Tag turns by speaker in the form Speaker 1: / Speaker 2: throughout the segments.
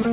Speaker 1: ¿Qué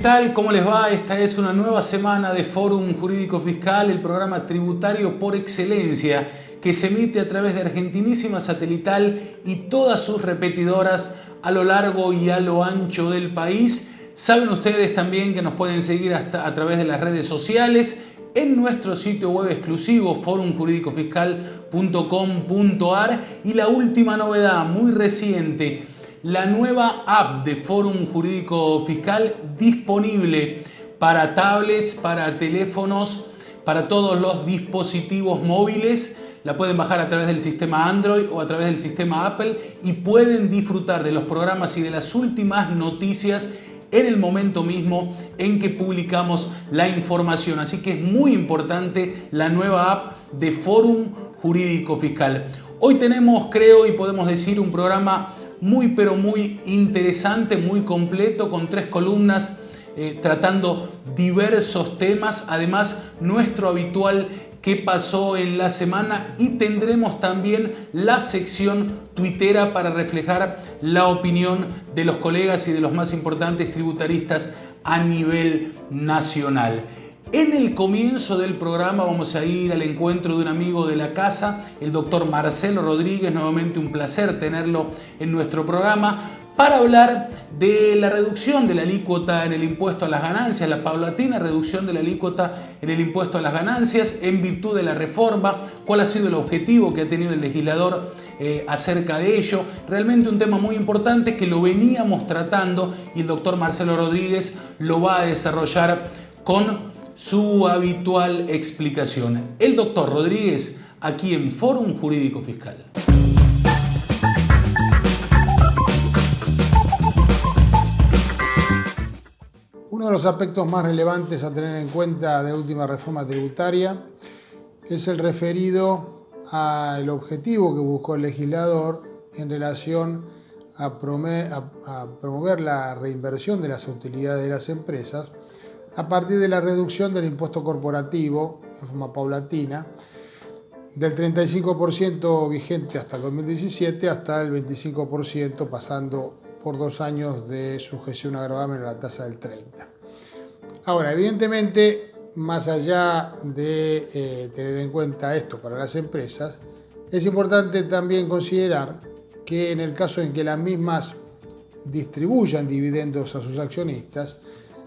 Speaker 1: tal? ¿Cómo les va? Esta es una nueva semana de Fórum Jurídico Fiscal, el programa tributario por excelencia que se emite a través de Argentinísima Satelital y todas sus repetidoras a lo largo y a lo ancho del país. Saben ustedes también que nos pueden seguir hasta a través de las redes sociales, en nuestro sitio web exclusivo forumjuridicofiscal.com.ar, y la última novedad muy reciente, la nueva app de Fórum Jurídico Fiscal disponible para tablets, para teléfonos, para todos los dispositivos móviles. La pueden bajar a través del sistema Android o a través del sistema Apple y pueden disfrutar de los programas y de las últimas noticias en el momento mismo en que publicamos la información. Así que es muy importante la nueva app de Fórum Jurídico Fiscal. Hoy tenemos, creo y podemos decir, un programa muy pero muy interesante, muy completo, con 3 columnas tratando diversos temas. Además, nuestro habitual ¿qué pasó en la semana? Y tendremos también la sección tuitera para reflejar la opinión de los colegas y de los más importantes tributaristas a nivel nacional. En el comienzo del programa vamos a ir al encuentro de un amigo de la casa, el doctor Marcelo Rodríguez. Nuevamente un placer tenerlo en nuestro programa para hablar de la reducción de la alícuota en el impuesto a las ganancias, la paulatina reducción de la alícuota en el impuesto a las ganancias en virtud de la reforma, cuál ha sido el objetivo que ha tenido el legislador acerca de ello. Realmente un tema muy importante que lo veníamos tratando y el doctor Marcelo Rodríguez lo va a desarrollar con su habitual explicación. El doctor Rodríguez, aquí en Fórum Jurídico Fiscal.
Speaker 2: Uno de los aspectos más relevantes a tener en cuenta de la última reforma tributaria es el referido al objetivo que buscó el legislador en relación a promover la reinversión de las utilidades de las empresas a partir de la reducción del impuesto corporativo en forma paulatina del 35% vigente hasta el 2017 hasta el 25%, pasando por 2 años de sujeción a gravamen a la tasa del 30%. Ahora, evidentemente, más allá de tener en cuenta esto para las empresas, es importante también considerar que en el caso en que las mismas distribuyan dividendos a sus accionistas,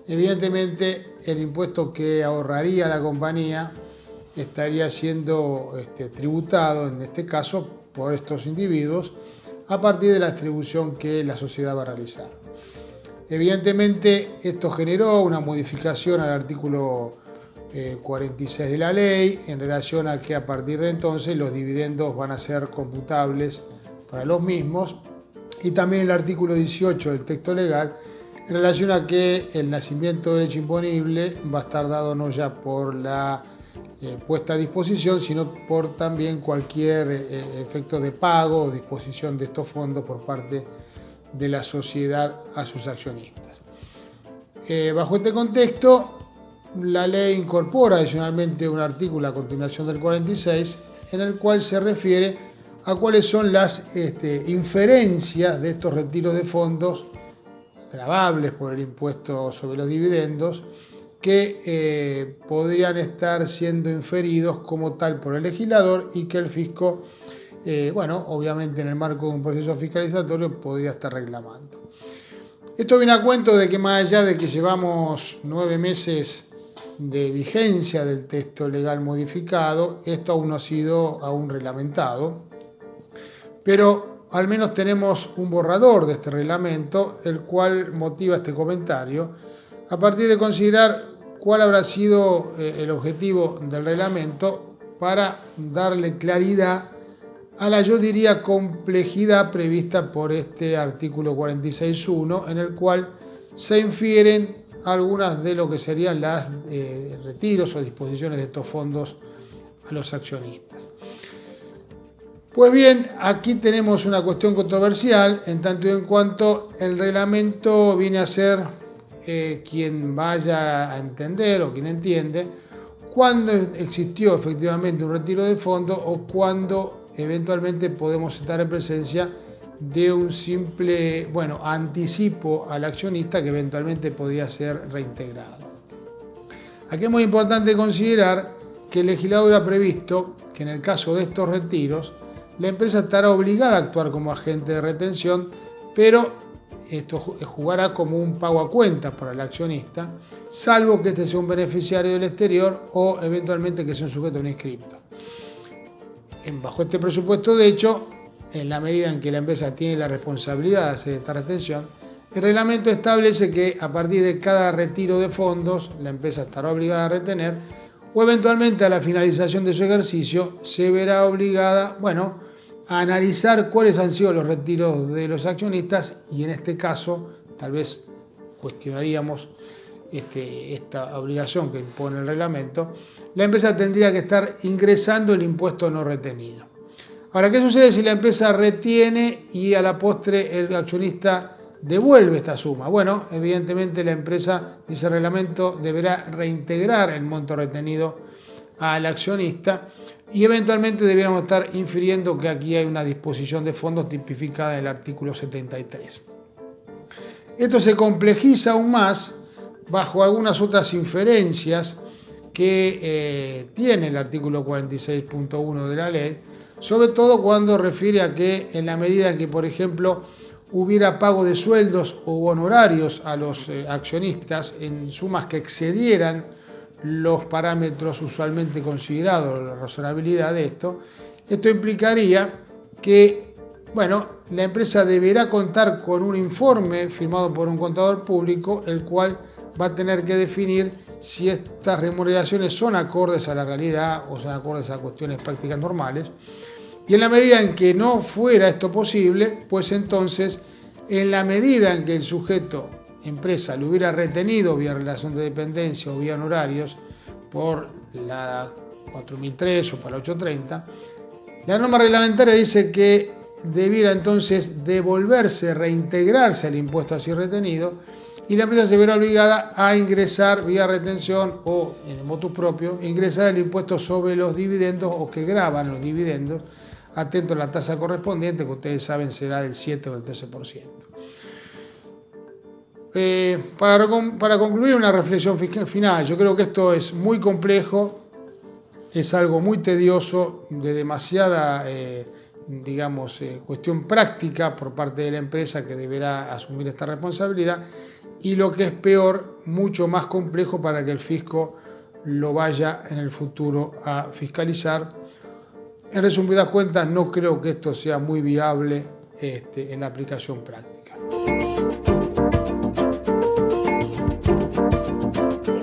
Speaker 2: evidentemente el impuesto que ahorraría la compañía estaría siendo tributado, en este caso, por estos individuos a partir de la distribución que la sociedad va a realizar. Evidentemente esto generó una modificación al artículo 46 de la ley en relación a que a partir de entonces los dividendos van a ser computables para los mismos, y también el artículo 18 del texto legal en relación a que el nacimiento del hecho imponible va a estar dado no ya por la puesta a disposición, sino por también cualquier efecto de pago o disposición de estos fondos por parte de la sociedad a sus accionistas. Bajo este contexto, la ley incorpora adicionalmente un artículo a continuación del 46 en el cual se refiere a cuáles son las inferencias de estos retiros de fondos gravables por el impuesto sobre los dividendos que podrían estar siendo inferidos como tal por el legislador y que el fisco, obviamente en el marco de un proceso fiscalizatorio, podría estar reclamando. Esto viene a cuento de que más allá de que llevamos 9 meses de vigencia del texto legal modificado, esto aún no ha sido reglamentado, pero al menos tenemos un borrador de este reglamento, el cual motiva este comentario, a partir de considerar cuál habrá sido el objetivo del reglamento para darle claridad a la, yo diría, complejidad prevista por este artículo 46.1, en el cual se infieren algunas de lo que serían las retiros o disposiciones de estos fondos a los accionistas. Pues bien, aquí tenemos una cuestión controversial, en tanto y en cuanto el reglamento viene a ser quien vaya a entender o quien entiende cuándo existió efectivamente un retiro de fondos o cuándo eventualmente podemos estar en presencia de un simple, anticipo al accionista que eventualmente podría ser reintegrado. Aquí es muy importante considerar que el legislador ha previsto que en el caso de estos retiros, la empresa estará obligada a actuar como agente de retención, pero esto jugará como un pago a cuenta para el accionista, salvo que este sea un beneficiario del exterior o eventualmente que sea un sujeto no inscripto. Bajo este presupuesto, de hecho, en la medida en que la empresa tiene la responsabilidad de hacer esta retención, el reglamento establece que a partir de cada retiro de fondos, la empresa estará obligada a retener o eventualmente a la finalización de su ejercicio se verá obligada, a analizar cuáles han sido los retiros de los accionistas y en este caso tal vez cuestionaríamos esta obligación que impone el reglamento. La empresa tendría que estar ingresando el impuesto no retenido. Ahora, ¿qué sucede si la empresa retiene y a la postre el accionista devuelve esta suma? Bueno, evidentemente la empresa, dice el reglamento, deberá reintegrar el monto retenido al accionista y eventualmente debiéramos estar infiriendo que aquí hay una disposición de fondos tipificada en el artículo 73. Esto se complejiza aún más bajo algunas otras inferencias que tiene el artículo 46.1 de la ley, sobre todo cuando refiere a que en la medida en que, por ejemplo, hubiera pago de sueldos o honorarios a los accionistas en sumas que excedieran los parámetros usualmente considerados, la razonabilidad de esto implicaría que, la empresa deberá contar con un informe firmado por un contador público, el cual va a tener que definir si estas remuneraciones son acordes a la realidad o son acordes a cuestiones prácticas normales. Y en la medida en que no fuera esto posible, pues entonces, en la medida en que el sujeto empresa lo hubiera retenido vía relación de dependencia o vía honorarios por la 4003 o por la 830, la norma reglamentaria dice que debiera entonces devolverse, reintegrarse al impuesto así retenido y la empresa se verá obligada a ingresar vía retención o en motu propio, ingresar el impuesto sobre los dividendos o que graban los dividendos, atento a la tasa correspondiente, que ustedes saben será del 7 o del 13%. Para concluir una reflexión final, yo creo que esto es muy complejo, es algo muy tedioso, de demasiada, cuestión práctica por parte de la empresa que deberá asumir esta responsabilidad y lo que es peor, mucho más complejo para que el fisco lo vaya en el futuro a fiscalizar. En resumidas cuentas, no creo que esto sea muy viable en la aplicación práctica.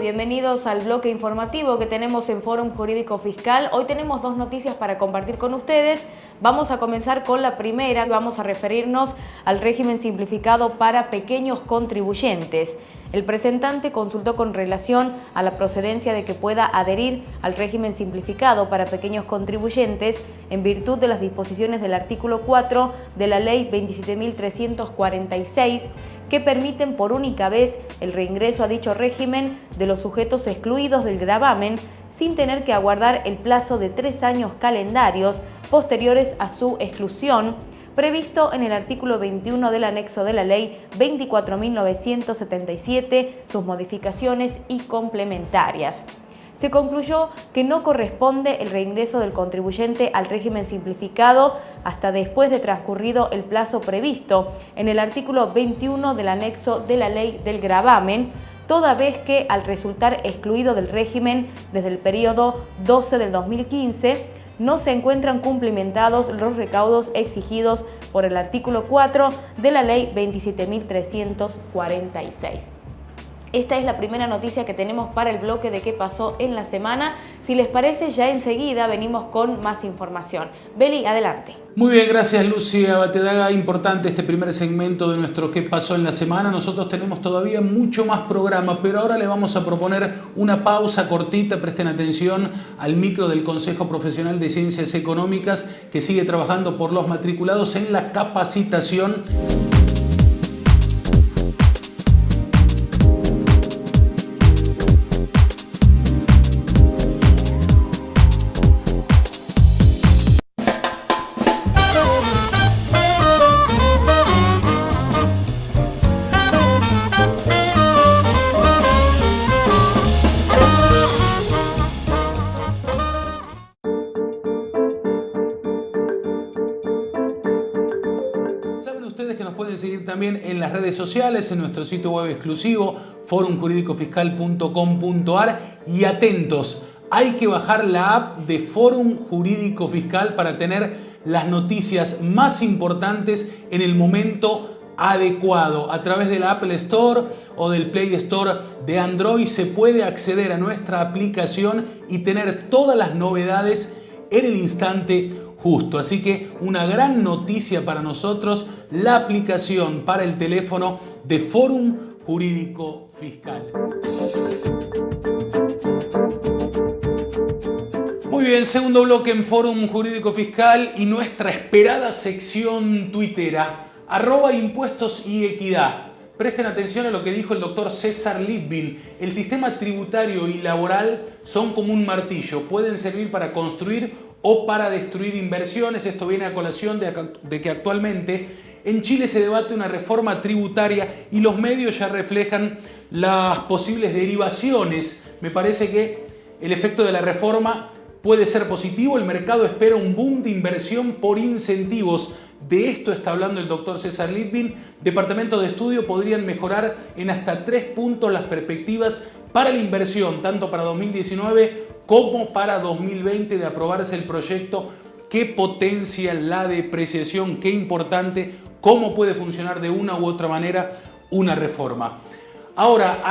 Speaker 3: Bienvenidos al bloque informativo que tenemos en Fórum Jurídico Fiscal. Hoy tenemos dos noticias para compartir con ustedes. Vamos a comenzar con la primera y vamos a referirnos al régimen simplificado para pequeños contribuyentes. El presentante consultó con relación a la procedencia de que pueda adherir al régimen simplificado para pequeños contribuyentes en virtud de las disposiciones del artículo 4 de la Ley 27.346 que permiten por única vez el reingreso a dicho régimen de los sujetos excluidos del gravamen sin tener que aguardar el plazo de 3 años calendarios posteriores a su exclusión, previsto en el artículo 21 del anexo de la Ley 24.977, sus modificaciones y complementarias. Se concluyó que no corresponde el reingreso del contribuyente al régimen simplificado hasta después de transcurrido el plazo previsto en el artículo 21 del anexo de la Ley del gravamen, toda vez que al resultar excluido del régimen desde el periodo 12 del 2015, no se encuentran cumplimentados los recaudos exigidos por el artículo 4 de la Ley 27.346. Esta es la primera noticia que tenemos para el bloque de qué pasó en la semana. Si les parece, ya enseguida venimos con más información. Beli, adelante.
Speaker 1: Muy bien, gracias Lucía Batedaga. Importante este primer segmento de nuestro qué pasó en la semana. Nosotros tenemos todavía mucho más programa, pero ahora le vamos a proponer una pausa cortita. Presten atención al micro del Consejo Profesional de Ciencias Económicas, que sigue trabajando por los matriculados en la capacitación. Ustedes que nos pueden seguir también en las redes sociales, en nuestro sitio web exclusivo, forumjuridicofiscal.com.ar, y atentos, hay que bajar la app de Forum Jurídico Fiscal para tener las noticias más importantes en el momento adecuado. A través de la Apple Store o del Play Store de Android se puede acceder a nuestra aplicación y tener todas las novedades en el instante justo. Así que una gran noticia para nosotros, la aplicación para el teléfono de Forum Jurídico Fiscal. Muy bien, segundo bloque en Forum Jurídico Fiscal y nuestra esperada sección tuitera, @impuestos y equidad. Presten atención a lo que dijo el doctor César Litvin. El sistema tributario y laboral son como un martillo, pueden servir para construir o para destruir inversiones. Esto viene a colación de que actualmente en Chile se debate una reforma tributaria y los medios ya reflejan las posibles derivaciones. Me parece que el efecto de la reforma puede ser positivo. El mercado espera un boom de inversión por incentivos. De esto está hablando el doctor César Litvin. Departamentos de estudio podrían mejorar en hasta 3 puntos las perspectivas para la inversión, tanto para 2019 como para 2020, de aprobarse el proyecto que potencia la depreciación. Qué importante, cómo puede funcionar de una u otra manera una reforma. Ahora,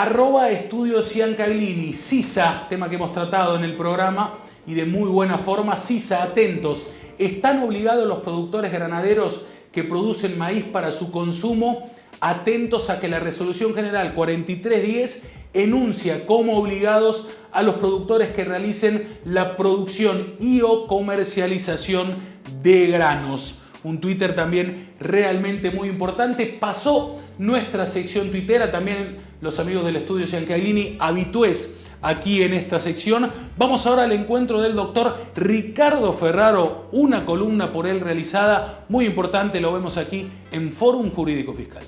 Speaker 1: @estudios Ciancaglini, CISA, tema que hemos tratado en el programa y de muy buena forma. CISA, atentos, ¿están obligados los productores granaderos que producen maíz para su consumo? Atentos a que la Resolución General 4310 enuncia como obligados a los productores que realicen la producción y o comercialización de granos. Un Twitter también realmente muy importante. Pasó nuestra sección tuitera, también los amigos del estudio Ciancaglini, habitués aquí en esta sección. Vamos ahora al encuentro del doctor Ricardo Ferraro, una columna por él realizada, muy importante, lo vemos aquí en Forum Jurídico Fiscal.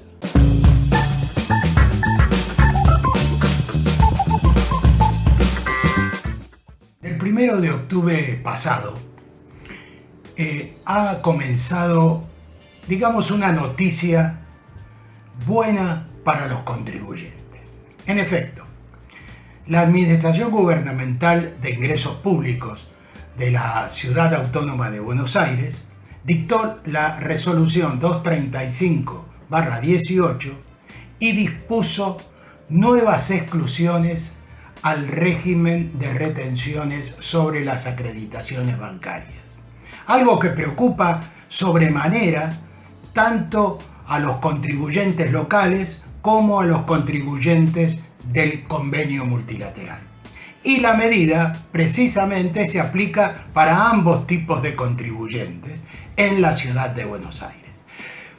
Speaker 4: El 1 de octubre pasado ha comenzado, digamos, una noticia buena para los contribuyentes. En efecto, la Administración Gubernamental de Ingresos Públicos de la Ciudad Autónoma de Buenos Aires dictó la Resolución 235/18 y dispuso nuevas exclusiones al régimen de retenciones sobre las acreditaciones bancarias. Algo que preocupa sobremanera tanto a los contribuyentes locales como a los contribuyentes del convenio multilateral. Y la medida precisamente se aplica para ambos tipos de contribuyentes en la ciudad de Buenos Aires.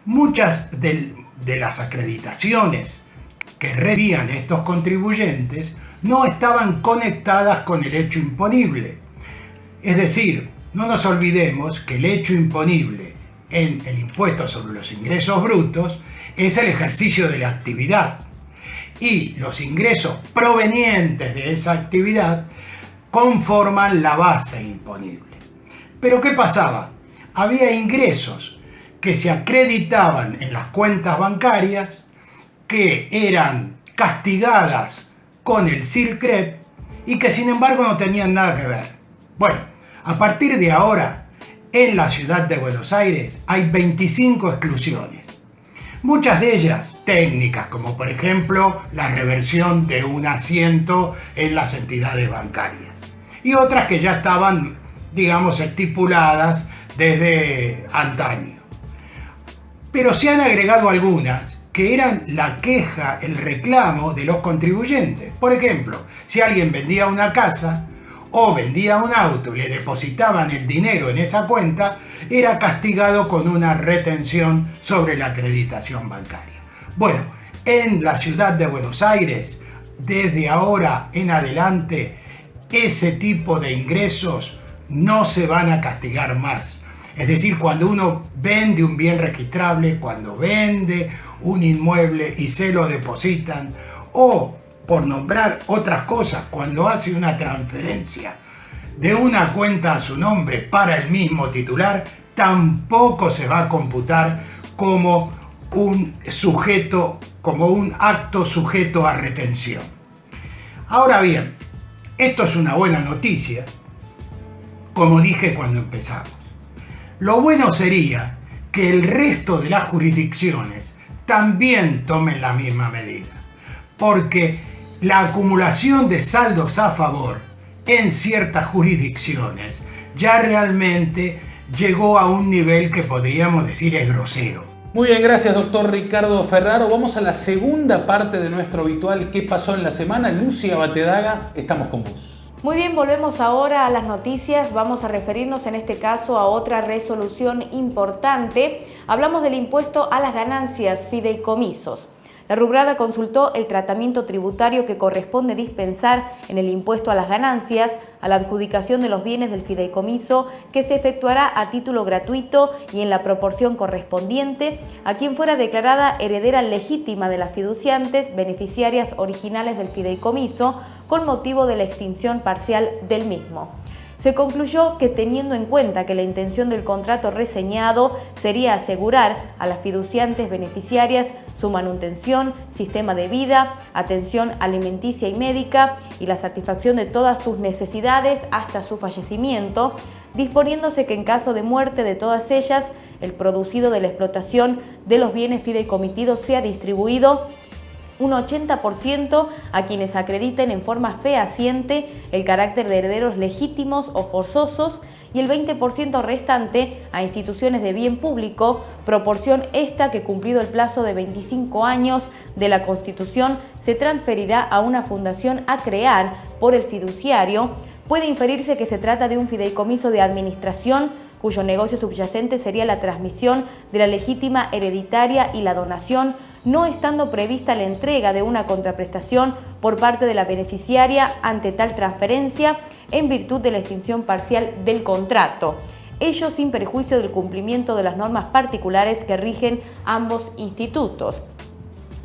Speaker 4: Muchas de las acreditaciones que recibían estos contribuyentes no estaban conectadas con el hecho imponible. Es decir, no nos olvidemos que el hecho imponible en el impuesto sobre los ingresos brutos es el ejercicio de la actividad, y los ingresos provenientes de esa actividad conforman la base imponible. Pero ¿qué pasaba? Había ingresos que se acreditaban en las cuentas bancarias, que eran castigadas con el CIRCREP y que sin embargo no tenían nada que ver. Bueno, a partir de ahora, en la ciudad de Buenos Aires hay 25 exclusiones. Muchas de ellas técnicas, como por ejemplo la reversión de un asiento en las entidades bancarias. Y otras que ya estaban, digamos, estipuladas desde antaño. Pero se han agregado algunas que eran la queja, el reclamo de los contribuyentes. Por ejemplo, si alguien vendía una casa o vendía un auto y le depositaban el dinero en esa cuenta, era castigado con una retención sobre la acreditación bancaria. Bueno, en la ciudad de Buenos Aires, desde ahora en adelante, ese tipo de ingresos no se van a castigar más. Es decir, cuando uno vende un bien registrable, cuando vende un inmueble y se lo depositan, o por nombrar otras cosas, cuando hace una transferencia de una cuenta a su nombre para el mismo titular, tampoco se va a computar como un acto sujeto a retención. Ahora bien, esto es una buena noticia, como dije cuando empezamos. Lo bueno sería que el resto de las jurisdicciones también tomen la misma medida, porque la acumulación de saldos a favor en ciertas jurisdicciones ya realmente llegó a un nivel que podríamos decir es grosero.
Speaker 1: Muy bien, gracias doctor Ricardo Ferraro. Vamos a la segunda parte de nuestro habitual ¿Qué pasó en la semana? Lucia Batedaga, estamos con vos.
Speaker 3: Muy bien, volvemos ahora a las noticias. Vamos a referirnos en este caso a otra resolución importante. Hablamos del impuesto a las ganancias, fideicomisos. La rubrada consultó el tratamiento tributario que corresponde dispensar en el impuesto a las ganancias a la adjudicación de los bienes del fideicomiso, que se efectuará a título gratuito y en la proporción correspondiente a quien fuera declarada heredera legítima de las fiduciantes beneficiarias originales del fideicomiso con motivo de la extinción parcial del mismo. Se concluyó que, teniendo en cuenta que la intención del contrato reseñado sería asegurar a las fiduciantes beneficiarias su manutención, sistema de vida, atención alimenticia y médica y la satisfacción de todas sus necesidades hasta su fallecimiento, disponiéndose que en caso de muerte de todas ellas, el producido de la explotación de los bienes fideicomitidos sea distribuido un 80% a quienes acrediten en forma fehaciente el carácter de herederos legítimos o forzosos y el 20% restante a instituciones de bien público, proporción esta que, cumplido el plazo de 25 años de la Constitución, se transferirá a una fundación a crear por el fiduciario. Puede inferirse que se trata de un fideicomiso de administración cuyo negocio subyacente sería la transmisión de la legítima hereditaria y la donación, no estando prevista la entrega de una contraprestación por parte de la beneficiaria ante tal transferencia en virtud de la extinción parcial del contrato, ello sin perjuicio del cumplimiento de las normas particulares que rigen ambos institutos.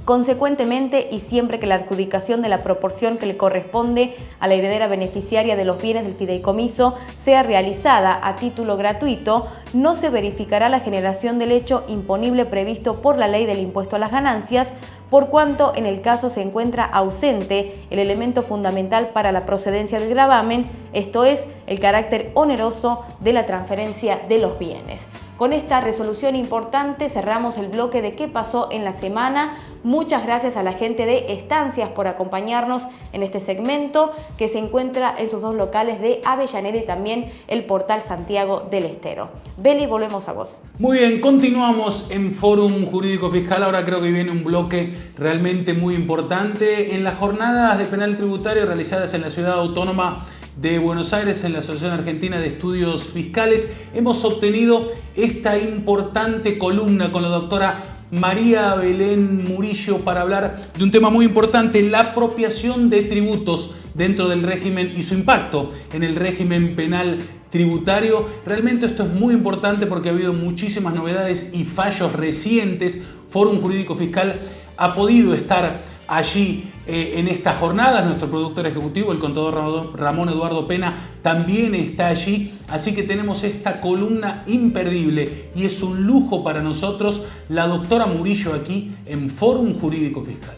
Speaker 3: Consecuentemente, y siempre que la adjudicación de la proporción que le corresponde a la heredera beneficiaria de los bienes del fideicomiso sea realizada a título gratuito, no se verificará la generación del hecho imponible previsto por la ley del impuesto a las ganancias, por cuanto en el caso se encuentra ausente el elemento fundamental para la procedencia del gravamen, esto es, el carácter oneroso de la transferencia de los bienes. Con esta resolución importante cerramos el bloque de qué pasó en la semana. Muchas gracias a la gente de Estancias por acompañarnos en este segmento que se encuentra en sus dos locales de Avellaneda y también el portal Santiago del Estero. Beli, volvemos a vos.
Speaker 1: Muy bien, continuamos en Fórum Jurídico Fiscal. Ahora creo que viene un bloque realmente muy importante. En las jornadas de penal tributario realizadas en la Ciudad Autónoma de Buenos Aires, en la Asociación Argentina de Estudios Fiscales, hemos obtenido esta importante columna con la doctora María Belén Murillo para hablar de un tema muy importante, la apropiación de tributos dentro del régimen y su impacto en el régimen penal tributario. Realmente esto es muy importante porque ha habido muchísimas novedades y fallos recientes. Fórum Jurídico Fiscal ha podido estar allí en esta jornada. Nuestro productor ejecutivo, el contador Ramón Eduardo Pena, también está allí. Así que tenemos esta columna imperdible y es un lujo para nosotros la doctora Murillo aquí en Fórum Jurídico Fiscal.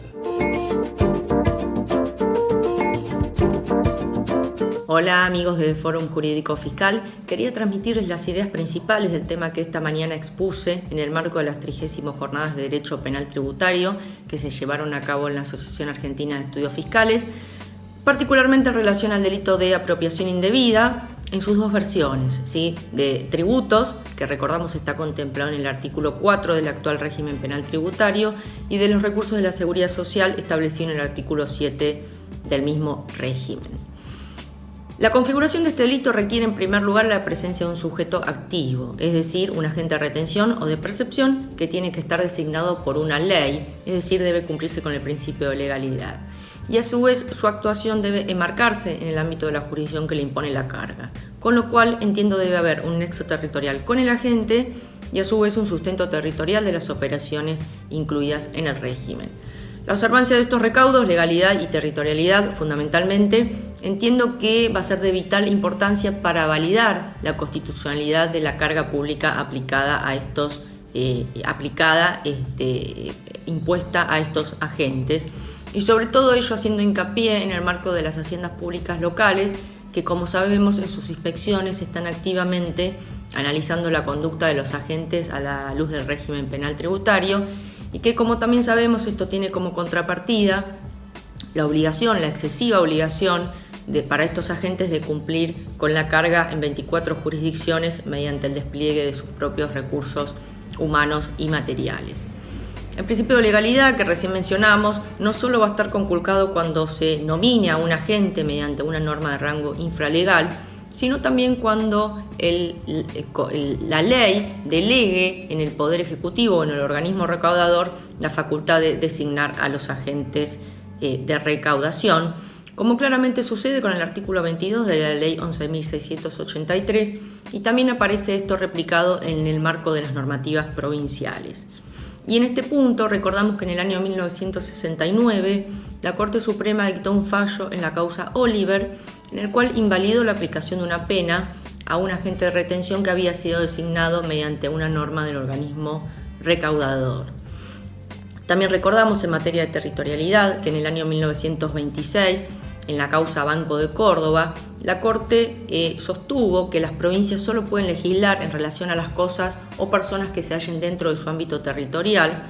Speaker 5: Hola amigos de Fórum Jurídico Fiscal, quería transmitirles las ideas principales del tema que esta mañana expuse en el marco de las 30 Jornadas de Derecho Penal Tributario que se llevaron a cabo en la Asociación Argentina de Estudios Fiscales, particularmente en relación al delito de apropiación indebida en sus dos versiones, ¿sí? De tributos, que recordamos está contemplado en el artículo 4 del actual régimen penal tributario, y de los recursos de la Seguridad Social establecido en el artículo 7 del mismo régimen. La configuración de este delito requiere en primer lugar la presencia de un sujeto activo, es decir, un agente de retención o de percepción que tiene que estar designado por una ley, es decir, debe cumplirse con el principio de legalidad. Y a su vez su actuación debe enmarcarse en el ámbito de la jurisdicción que le impone la carga, con lo cual entiendo debe haber un nexo territorial con el agente y a su vez un sustento territorial de las operaciones incluidas en el régimen. La observancia de estos recaudos, legalidad y territorialidad, fundamentalmente, entiendo que va a ser de vital importancia para validar la constitucionalidad de la carga pública aplicada a estos, impuesta a estos agentes, y sobre todo ello haciendo hincapié en el marco de las haciendas públicas locales, que como sabemos en sus inspecciones están activamente analizando la conducta de los agentes a la luz del régimen penal tributario, y que como también sabemos esto tiene como contrapartida la excesiva obligación para estos agentes de cumplir con la carga en 24 jurisdicciones mediante el despliegue de sus propios recursos humanos y materiales. El principio de legalidad que recién mencionamos no solo va a estar conculcado cuando se nomine a un agente mediante una norma de rango infralegal, sino también cuando la ley delegue en el Poder Ejecutivo o en el organismo recaudador la facultad de designar a los agentes de recaudación, como claramente sucede con el artículo 22 de la Ley 11.683, y también aparece esto replicado en el marco de las normativas provinciales. Y en este punto recordamos que en el año 1969 la Corte Suprema dictó un fallo en la causa Oliver, en el cual invalidó la aplicación de una pena a un agente de retención que había sido designado mediante una norma del organismo recaudador. También recordamos en materia de territorialidad que en el año 1926, en la causa Banco de Córdoba, la Corte sostuvo que las provincias solo pueden legislar en relación a las cosas o personas que se hallen dentro de su ámbito territorial,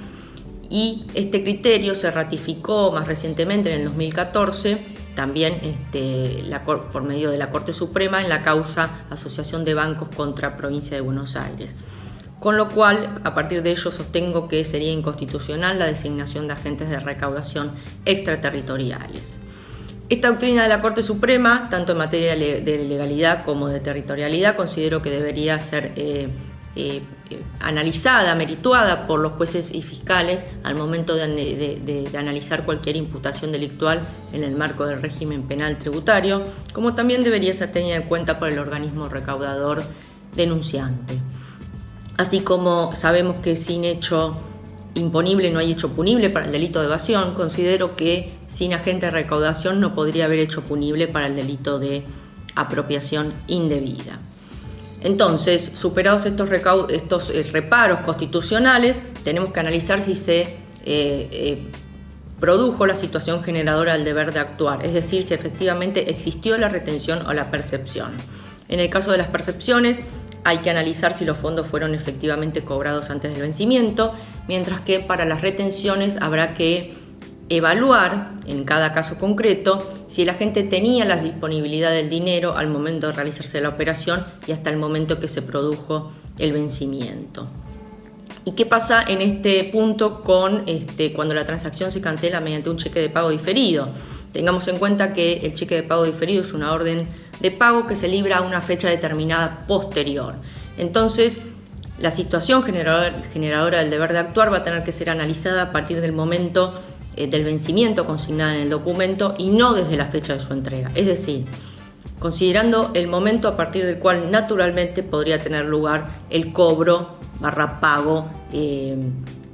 Speaker 5: y este criterio se ratificó más recientemente en el 2014, también por medio de la Corte Suprema en la causa Asociación de Bancos contra Provincia de Buenos Aires. Con lo cual, a partir de ello sostengo que sería inconstitucional la designación de agentes de recaudación extraterritoriales. Esta doctrina de la Corte Suprema, tanto en materia de legalidad como de territorialidad, considero que debería ser analizada, merituada por los jueces y fiscales al momento de analizar cualquier imputación delictual en el marco del régimen penal tributario, como también debería ser tenida en cuenta por el organismo recaudador denunciante. Así como sabemos que sin hecho imponible no hay hecho punible para el delito de evasión, considero que sin agente de recaudación no podría haber hecho punible para el delito de apropiación indebida. Entonces, superados estos reparos constitucionales, tenemos que analizar si se produjo la situación generadora del deber de actuar, es decir, si efectivamente existió la retención o la percepción. En el caso de las percepciones, hay que analizar si los fondos fueron efectivamente cobrados antes del vencimiento, mientras que para las retenciones habrá que evaluar en cada caso concreto si el agente tenía la disponibilidad del dinero al momento de realizarse la operación y hasta el momento que se produjo el vencimiento. ¿Y qué pasa en este punto con cuando la transacción se cancela mediante un cheque de pago diferido? Tengamos en cuenta que el cheque de pago diferido es una orden de pago que se libra a una fecha determinada posterior. Entonces, la situación generadora del deber de actuar va a tener que ser analizada a partir del momento del vencimiento consignado en el documento y no desde la fecha de su entrega. Es decir, considerando el momento a partir del cual naturalmente podría tener lugar el cobro / pago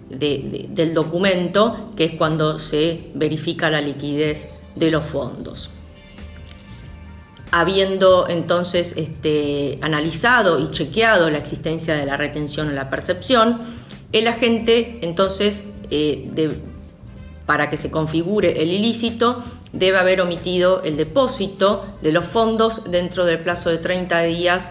Speaker 5: del documento, que es cuando se verifica la liquidez de los fondos. Habiendo entonces analizado y chequeado la existencia de la retención o la percepción, el agente entonces para que se configure el ilícito, debe haber omitido el depósito de los fondos dentro del plazo de 30 días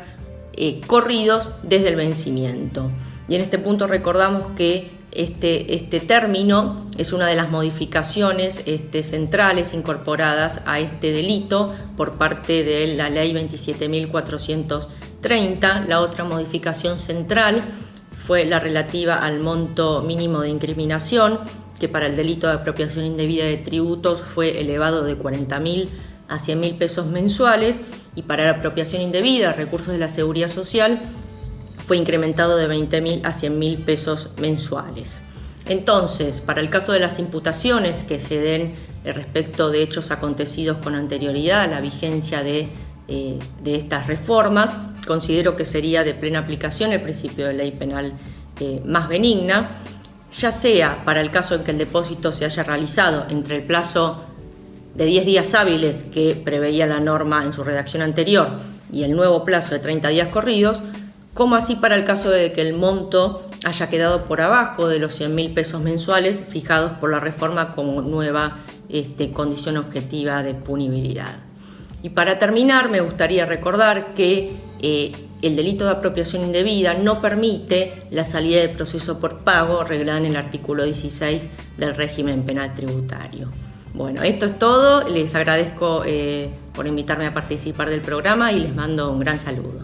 Speaker 5: corridos desde el vencimiento. Y en este punto recordamos que este término es una de las modificaciones centrales incorporadas a este delito por parte de la Ley 27.430. La otra modificación central fue la relativa al monto mínimo de incriminación, que para el delito de apropiación indebida de tributos fue elevado de 40.000 a 100.000 pesos mensuales, y para la apropiación indebida de recursos de la Seguridad Social fue incrementado de 20.000 a 100.000 pesos mensuales. Entonces, para el caso de las imputaciones que se den respecto de hechos acontecidos con anterioridad a la vigencia de estas reformas, considero que sería de plena aplicación el principio de ley penal más benigna, ya sea para el caso en que el depósito se haya realizado entre el plazo de 10 días hábiles que preveía la norma en su redacción anterior y el nuevo plazo de 30 días corridos, como así para el caso de que el monto haya quedado por abajo de los 100.000 pesos mensuales fijados por la reforma como nueva condición objetiva de punibilidad. Y para terminar, me gustaría recordar que el delito de apropiación indebida no permite la salida del proceso por pago regulada en el artículo 16 del régimen penal tributario. Bueno, esto es todo. Les agradezco por invitarme a participar del programa y les mando un gran saludo.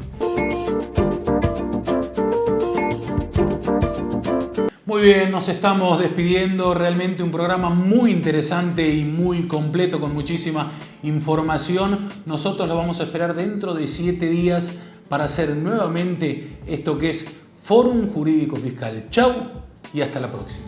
Speaker 1: Muy bien, nos estamos despidiendo. Realmente un programa muy interesante y muy completo, con muchísima información. Nosotros lo vamos a esperar dentro de 7 días para hacer nuevamente esto que es Fórum Jurídico Fiscal. Chau y hasta la próxima.